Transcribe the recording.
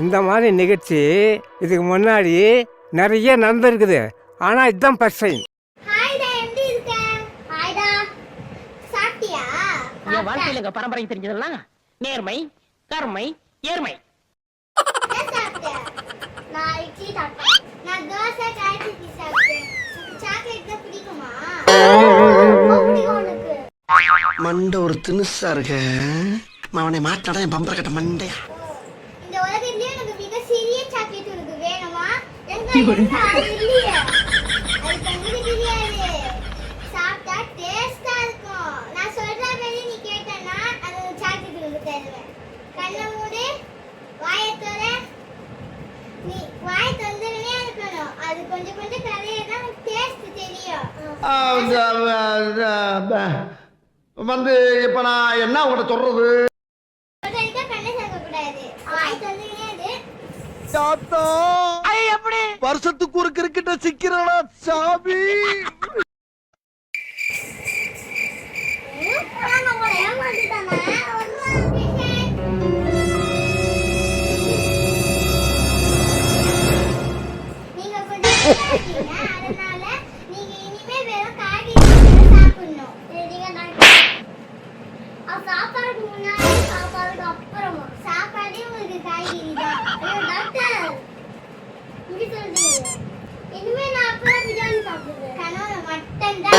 இந்த மாதிரி நிகழ்ச்சி இதுக்கு முன்னாடி நிறைய நடந்திருக்குது. ஆனால் இதுதான் ஃபர்ஸ்ட் டைம். என் வாழ்க்கையில எங்க பரம்பரை தெரிஞ்சதெல்லாம் நேர்மை, கருமை, ஏர்மை. மண்டை ஒரு தினுசா இருக்க. அவனை மாட்டாடா என் பம்பர கட்ட மண்டையா. இந்த உலகத்திலே எனக்கு மிக சிறிய சாக்லேட் உனக்கு வேணுமா? அது இல்லையே. அது கண்ணுக்கு தெரியாது. சாப்பிட்டா டேஸ்டா இருக்கும். நான் சொல்ற மாதிரி நீ கேட்டனா அது சாக்லேட் உனக்கு தருவேன். கண்ணை மூடு, வாயை திற. நீ வாயை திறந்துனே இருக்கணும். அது கொஞ்சம் கொஞ்சம் கரையதான் உனக்கு டேஸ்ட் தெரியும். வந்து இப்ப நான் என்ன உங்கள்கிட்ட சொல்றது? வருஷத்துக்கு ஒரு கிரிக்கெட்ட சிக்கிறடா சாமி. சாப்பாடுக்கு முன்னாடி சாப்பாடுக்கு அப்புறமா சாப்பாடே உங்களுக்கு காய்கறி தான். டாக்டர் இங்க சொல்றீங்க. இனிமே நான் அப்புறம் பிரியாணி சாப்பிடுவேன். கனவுல மட்டன் தான்.